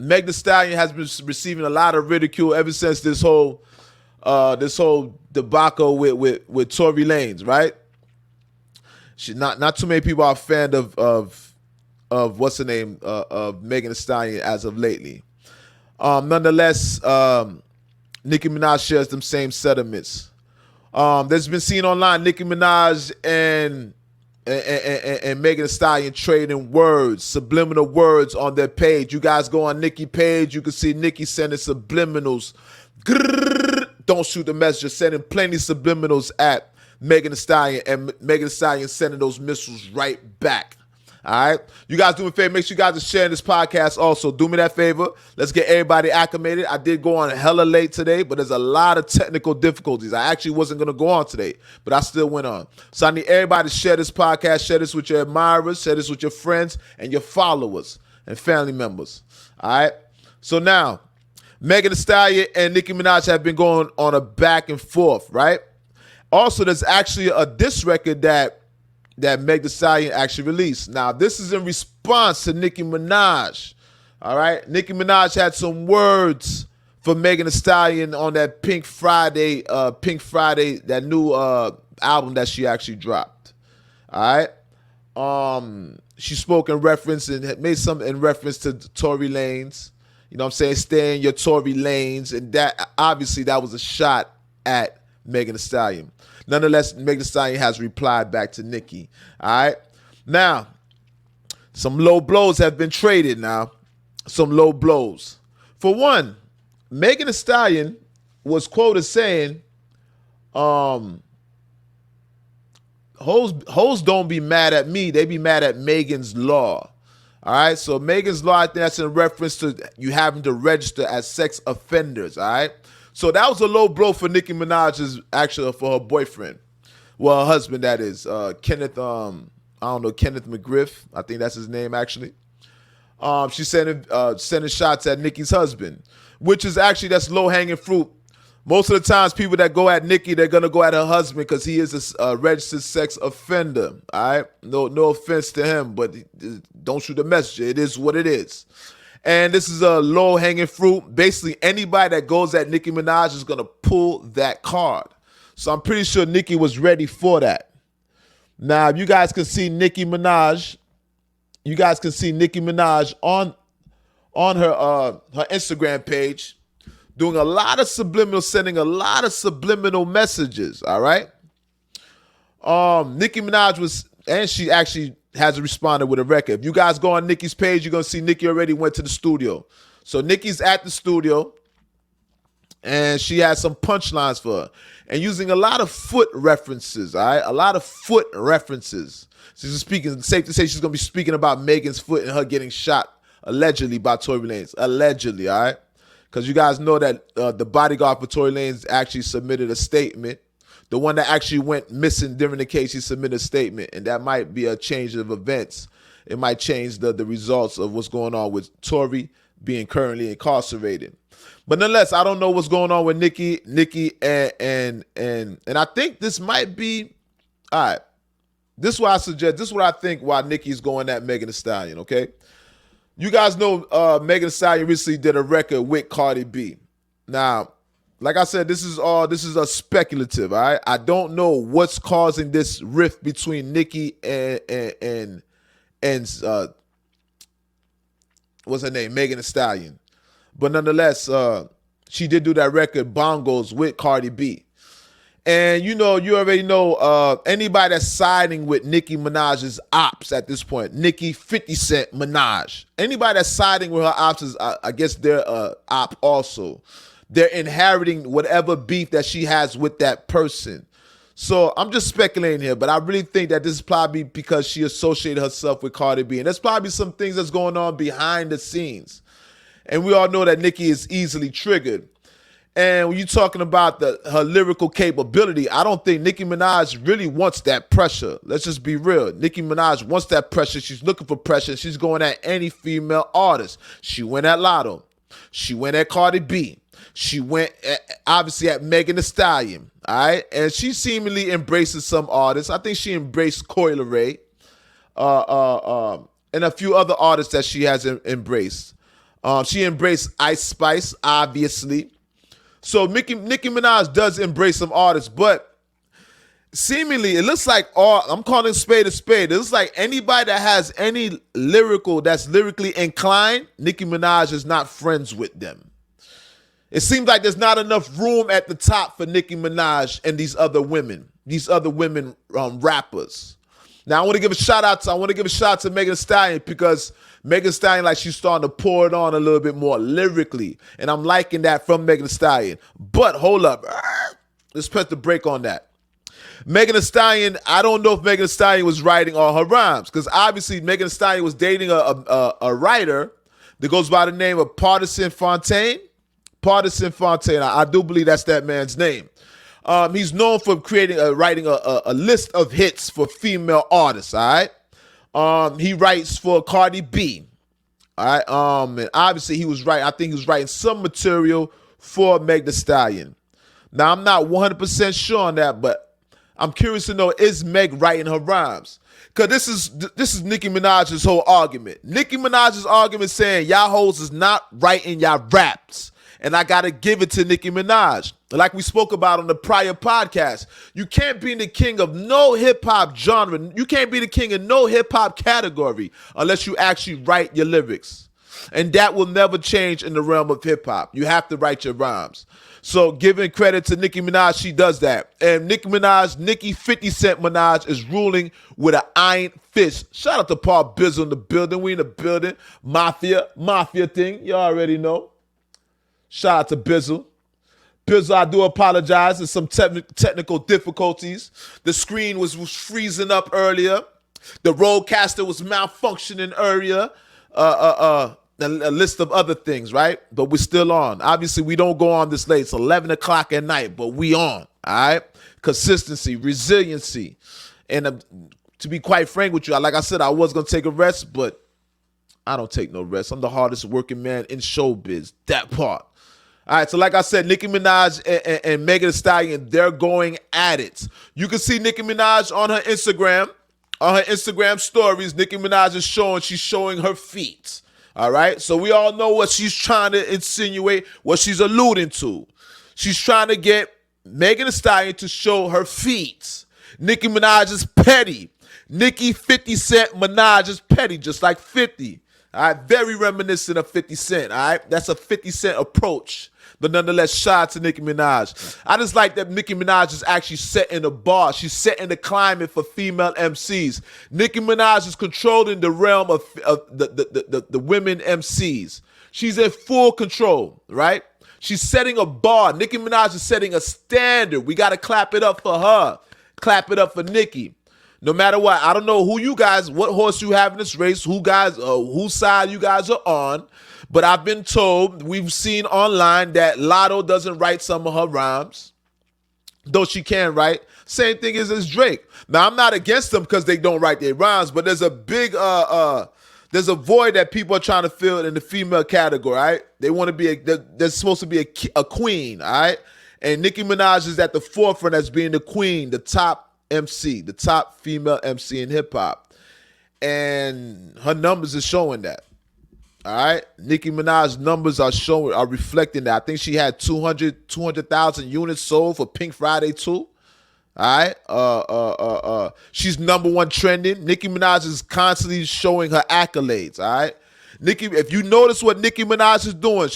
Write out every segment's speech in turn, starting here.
Meg Thee Stallion has been receiving a lot of ridicule ever since this whole debacle with Tory Lanez, right? She not too many people are a fan of what's the name of Megan Thee Stallion as of lately. Nonetheless, Nicki Minaj shares them same sentiments. There's been seen online Nicki Minaj and Megan Thee Stallion trading words, subliminal words on their page. You guys go on Nicki page, you can see Nicki sending subliminals. Grrr, don't shoot the messenger, sending plenty subliminals at Megan Thee Stallion, and Megan Thee Stallion sending those missiles right back. All right, you guys do me a favor. Make sure you guys are sharing this podcast. Also, do me that favor. Let's get everybody acclimated. I did go on hella late today, but there's a lot of technical difficulties. I actually wasn't gonna go on today, but I still went on. So I need everybody to share this podcast. Share this with your admirers. Share this with your friends and your followers and family members. All right. So now, Megan Thee Stallion and Nicki Minaj have been going on a back and forth, right? Also, there's actually a diss record that Meg Thee Stallion actually released. Now, this is in response to Nicki Minaj. All right, Nicki Minaj had some words for Megan Thee Stallion on that Pink Friday, that new album that she actually dropped. All right, she spoke in reference and made some in reference to Tory Lanez. You know what I'm saying? Stay in your Tory lanes, and that obviously that was a shot at Megan Thee Stallion. Nonetheless, Megan Thee Stallion has replied back to Nicki. All right. Now, some low blows have been traded now. Some low blows. For one, Megan Thee Stallion was quoted saying, hoes don't be mad at me. They be mad at Megan's Law. All right. So Megan's Law, I think that's in reference to you having to register as sex offenders. All right. So that was a low blow for Nicki Minaj's, actually for her boyfriend. Well, her husband, that is. Kenneth, I don't know, Kenneth McGriff. I think that's his name, actually. She's sending shots at Nicki's husband, which is actually, that's low-hanging fruit. Most of the times, people that go at Nicki, they're going to go at her husband because he is a registered sex offender. All right? No offense to him, but don't shoot the messenger. It is what it is. And this is a low-hanging fruit. Basically, anybody that goes at Nicki Minaj is going to pull that card. So I'm pretty sure Nicki was ready for that. Now, you guys can see Nicki Minaj. You guys can see Nicki Minaj on her Instagram page doing a lot of subliminal, sending a lot of subliminal messages, all right? Nicki Minaj was, and she actually has responded with a record. If you guys go on Nicki's page, you're going to see Nicki already went to the studio. So Nicki's at the studio, and she has some punchlines for her. And using a lot of foot references, all right? A lot of foot references. She's speaking, safe to say she's going to be speaking about Megan's foot and her getting shot, allegedly, by Tory Lanez. Allegedly, all right? Because you guys know that the bodyguard for Tory Lanez actually submitted a statement. The one that actually went missing during the case, he submitted a statement, and that might be a change of events. It might change the results of what's going on with Tory being currently incarcerated. But nonetheless, I don't know what's going on with Nicki, and I think this might be, all right, this is what I suggest, this is what I think why Nicki's going at Megan Thee Stallion, okay? You guys know Megan Thee Stallion recently did a record with Cardi B. Now, like I said, this is a speculative, all right? I don't know what's causing this rift between Nicki and what's her name? Megan Thee Stallion. But nonetheless, she did do that record, Bongos, with Cardi B. And you already know anybody that's siding with Nicki Minaj's ops at this point, Nicki 50 Cent Minaj. Anybody that's siding with her ops is, I guess they're op also. They're inheriting whatever beef that she has with that person. So I'm just speculating here, but I really think that this is probably because she associated herself with Cardi B. And there's probably some things that's going on behind the scenes. And we all know that Nicki is easily triggered. And when you're talking about her lyrical capability, I don't think Nicki Minaj really wants that pressure. Let's just be real. Nicki Minaj wants that pressure. She's looking for pressure. She's going at any female artist. She went at L.O.T.S. She went at Cardi B. She went obviously at Megan Thee Stallion, all right? And she seemingly embraces some artists. I think she embraced Coi Leray and a few other artists that she has embraced. She embraced Ice Spice, obviously. So Nicki Minaj does embrace some artists, but seemingly it looks like I'm calling spade a spade. It looks like anybody that has any that's lyrically inclined, Nicki Minaj is not friends with them. It seems like there's not enough room at the top for Nicki Minaj and these other women rappers. Now I want to give a shout out to Megan Thee Stallion, because Megan Thee Stallion, like, she's starting to pour it on a little bit more lyrically, and I'm liking that from Megan Thee Stallion. But hold up, let's press the break on that. Megan Thee Stallion, I don't know if Megan Thee Stallion was writing all her rhymes, because obviously Megan Thee Stallion was dating a writer that goes by the name of Partisan Fontaine. I do believe that's that man's name. He's known for writing a list of hits for female artists, all right? He writes for Cardi B, all right? And obviously I think he was writing some material for Meg Thee Stallion. Now, I'm not 100% sure on that, but I'm curious to know, is Meg writing her rhymes? Because this is Nicki Minaj's whole argument. Nicki Minaj's argument saying y'all hoes is not writing y'all raps. And I got to give it to Nicki Minaj. Like we spoke about on the prior podcast, you can't be the king of no hip-hop genre. You can't be the king of no hip-hop category unless you actually write your lyrics. And that will never change in the realm of hip-hop. You have to write your rhymes. So giving credit to Nicki Minaj, she does that. And Nicki 50 Cent Minaj is ruling with an iron fist. Shout out to Paul Bizzle in the building. We in the building. Mafia thing. You already know. Shout out to Bizzle. Bizzle, I do apologize. There's some technical difficulties. The screen was freezing up earlier. The Rodecaster was malfunctioning earlier. A list of other things, right? But we're still on. Obviously, we don't go on this late. It's 11 o'clock at night, but we on, all right? Consistency, resiliency. And to be quite frank with you, like I said, I was going to take a rest, but I don't take no rest. I'm the hardest working man in showbiz. That part. All right, so like I said, Nicki Minaj and Megan Thee Stallion, they're going at it. You can see Nicki Minaj on her Instagram. On her Instagram stories, Nicki Minaj is she's showing her feet. All right, so we all know what she's trying to insinuate, what she's alluding to. She's trying to get Megan Thee Stallion to show her feet. Nicki Minaj is petty. Nicki 50 Cent Minaj is petty, just like 50. All right, very reminiscent of 50 Cent. All right, that's a 50 Cent approach. But nonetheless, shout out to Nicki Minaj. I just like that Nicki Minaj is actually setting the bar. She's setting the climate for female MCs. Nicki Minaj is controlling the realm of the women MCs. She's in full control, right? She's setting a bar. Nicki Minaj is setting a standard. We got to clap it up for her. Clap it up for Nicki. No matter what, I don't know what horse you have in this race, whose side you guys are on. But I've been told, we've seen online that Lotto doesn't write some of her rhymes, though she can write. Same thing as Drake. Now, I'm not against them because they don't write their rhymes, but there's a big, there's a void that people are trying to fill in the female category, all right? They want to be, they're supposed to be a queen, all right? And Nicki Minaj is at the forefront as being the queen, the top MC, the top female MC in hip hop. And her numbers are showing that. All right, Nicki Minaj's numbers are reflecting that. I think she had 200,000 units sold for Pink Friday too. All right, she's number one trending. Nicki Minaj is constantly showing her accolades. All right, if you notice what Nicki Minaj is doing,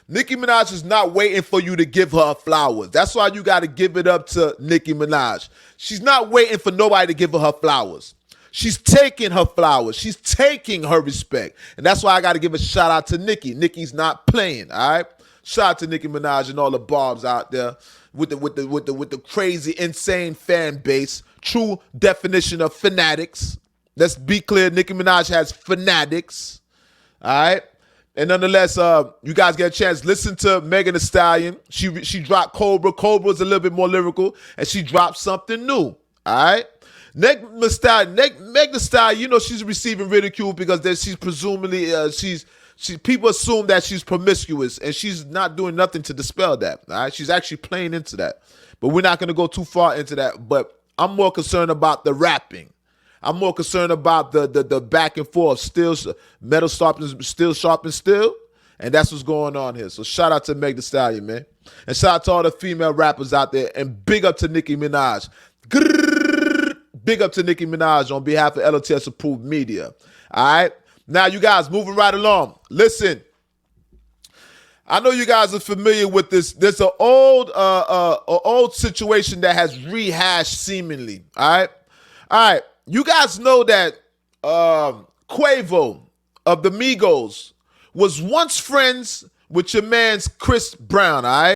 Nicki Minaj is not waiting for you to give her flowers. That's why you got to give it up to Nicki Minaj. She's not waiting for nobody to give her flowers. She's taking her flowers. She's taking her respect. And that's why I got to give a shout out to Nicki. Nicki's not playing, all right? Shout out to Nicki Minaj and all the barbs out there with the crazy, insane fan base. True definition of fanatics. Let's be clear, Nicki Minaj has fanatics, all right? And nonetheless, you guys get a chance, listen to Megan Thee Stallion. She dropped Cobra. Cobra's a little bit more lyrical, and she dropped something new, all right? Meg Thee Stallion, you know, she's receiving ridicule because she's presumably people assume that she's promiscuous, and she's not doing nothing to dispel that. All right, she's actually playing into that, but we're not going to go too far into that. But I'm more concerned about the rapping. I'm more concerned about the back and forth. Still, metal sharpens steel. And that's what's going on here. So shout out to Meg Thee Stallion, man. And shout out to all the female rappers out there. And big up to Nicki Minaj. Grrr, big up to Nicki Minaj on behalf of L.O.T.S approved media. All right? Now, you guys, moving right along. Listen. I know you guys are familiar with this. There's an old situation that has rehashed seemingly. All right. You guys know that Quavo of the Migos was once friends with your man's Chris Brown. All right.